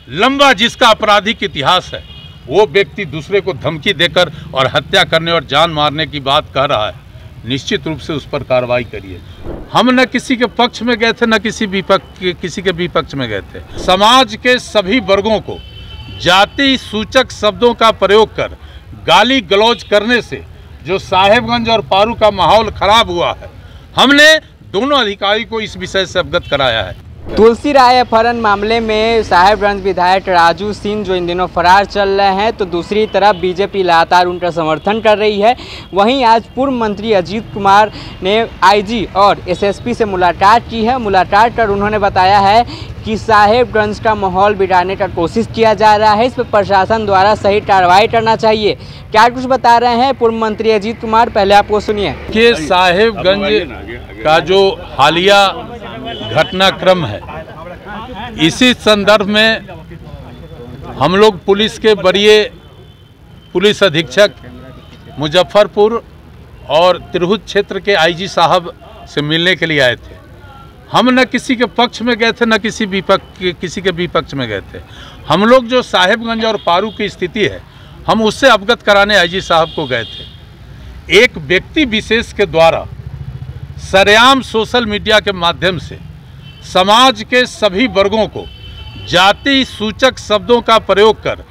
लंबा जिसका आपराधिक इतिहास है वो व्यक्ति दूसरे को धमकी देकर और हत्या करने और जान मारने की बात कह रहा है, निश्चित रूप से उस पर कार्रवाई करिए। हम न किसी के पक्ष में गए थे, न किसी के विपक्ष में गए थे। समाज के सभी वर्गों को जाति सूचक शब्दों का प्रयोग कर गाली गलौज करने से जो साहेबगंज और पारू का माहौल खराब हुआ है, हमने दोनों अधिकारी को इस विषय से अवगत कराया है। तुलसी राय अपहरण मामले में साहेबगंज विधायक राजू सिंह जो इन दिनों फरार चल रहे हैं, तो दूसरी तरफ बीजेपी लगातार उनका समर्थन कर रही है। वहीं आज पूर्व मंत्री अजीत कुमार ने आईजी और एसएसपी से मुलाकात की है। मुलाकात कर उन्होंने बताया है कि साहेबगंज का माहौल बिगाड़ने का कोशिश किया जा रहा है, इस पर प्रशासन द्वारा सही कार्रवाई करना चाहिए। क्या कुछ बता रहे हैं पूर्व मंत्री अजीत कुमार, पहले आप वो सुनिए। कि साहेबगंज का जो हालिया घटनाक्रम है, इसी संदर्भ में हम लोग पुलिस के वरीय पुलिस अधीक्षक मुजफ्फरपुर और तिरहुत क्षेत्र के आईजी साहब से मिलने के लिए आए थे। हम न किसी के पक्ष में गए थे, न किसी के विपक्ष में गए थे। हम लोग जो साहेबगंज और पारू की स्थिति है, हम उससे अवगत कराने आईजी साहब को गए थे। एक व्यक्ति विशेष के द्वारा सरेआम सोशल मीडिया के माध्यम से समाज के सभी वर्गों को जाति सूचक शब्दों का प्रयोग कर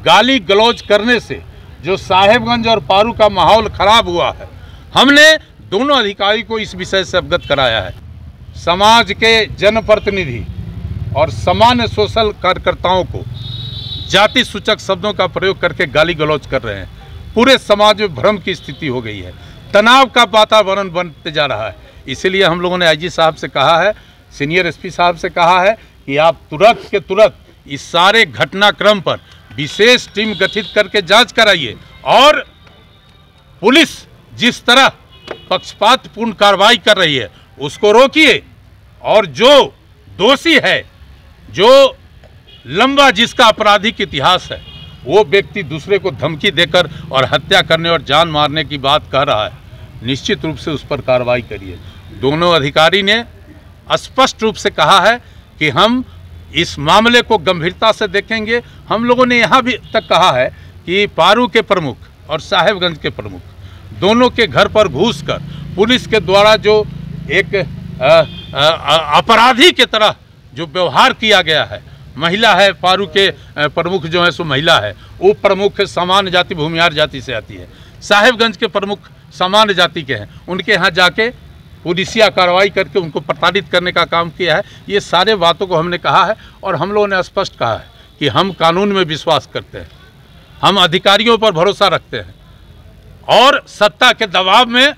गाली गलौज करने से जो साहेबगंज और पारू का माहौल खराब हुआ है, हमने दोनों अधिकारी को इस विषय से अवगत कराया है। समाज के जनप्रतिनिधि और सामान्य सोशल कार्यकर्ताओं को जाति सूचक शब्दों का प्रयोग करके गाली गलौज कर रहे हैं। पूरे समाज में भ्रम की स्थिति हो गई है, तनाव का वातावरण बनते जा रहा है। इसीलिए हम लोगों ने आईजी साहब से कहा है, सीनियर एसपी साहब से कहा है कि आप तुरंत के तुरंत इस सारे घटनाक्रम पर विशेष टीम गठित करके जांच कराइए और पुलिस जिस तरह पक्षपातपूर्ण कार्रवाई कर रही है उसको रोकिए, और जो दोषी है, जो लंबा जिसका आपराधिक इतिहास है, वो व्यक्ति दूसरे को धमकी देकर और हत्या करने और जान मारने की बात कह रहा है, निश्चित रूप से उस पर कार्रवाई करिए। दोनों अधिकारी ने स्पष्ट रूप से कहा है कि हम इस मामले को गंभीरता से देखेंगे। हम लोगों ने यहाँ भी तक कहा है कि पारू के प्रमुख और साहेबगंज के प्रमुख दोनों के घर पर घुसकर पुलिस के द्वारा जो एक अपराधी के तरह जो व्यवहार किया गया है, महिला है, पारू के प्रमुख जो है सो महिला है, वो प्रमुख सामान्य जाति भूमिहार जाति से आती है, साहेबगंज के प्रमुख सामान्य जाति के हैं, उनके यहाँ जाके पुलिसिया कार्रवाई करके उनको प्रताड़ित करने का काम किया है। ये सारे बातों को हमने कहा है और हम लोगों ने स्पष्ट कहा है कि हम कानून में विश्वास करते हैं, हम अधिकारियों पर भरोसा रखते हैं, और सत्ता के दबाव में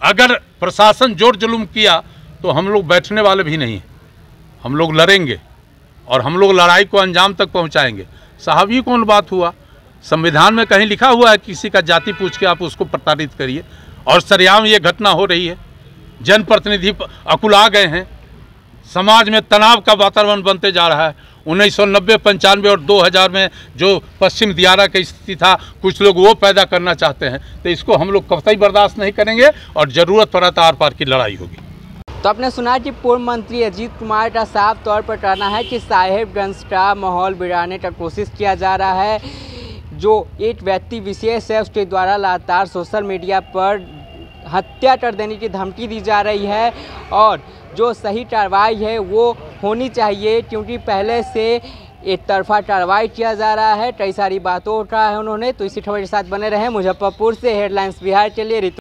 अगर प्रशासन जोर जुलूम किया तो हम लोग बैठने वाले भी नहीं हैं। हम लोग लड़ेंगे और हम लोग लड़ाई को अंजाम तक पहुंचाएंगे। साहब ये कौन बात हुआ? संविधान में कहीं लिखा हुआ है किसी का जाति पूछ के आप उसको प्रताड़ित करिए? और सरेआम ये घटना हो रही है, जनप्रतिनिधि अकुला गए हैं, समाज में तनाव का वातावरण बनते जा रहा है। 1990, 95 और 2000 में जो पश्चिम दियारा की स्थिति था, कुछ लोग वो पैदा करना चाहते हैं, तो इसको हम लोग कतई बर्दाश्त नहीं करेंगे और ज़रूरत पड़ा तो आर पार की लड़ाई होगी। तो आपने सुना कि पूर्व मंत्री अजीत कुमार का साफ तौर पर कहना है कि साहेबगंज का माहौल बिगाड़ने का कोशिश किया जा रहा है। जो एक व्यक्ति विशेष है उसके द्वारा लगातार सोशल मीडिया पर हत्या कर देने की धमकी दी जा रही है, और जो सही कार्रवाई है वो होनी चाहिए, क्योंकि पहले से एक तरफा कार्रवाई किया जा रहा है। कई सारी बातों का है उन्होंने। तो इसी खबर के साथ बने रहे। मुजफ्फरपुर से हेडलाइंस बिहार के लिए।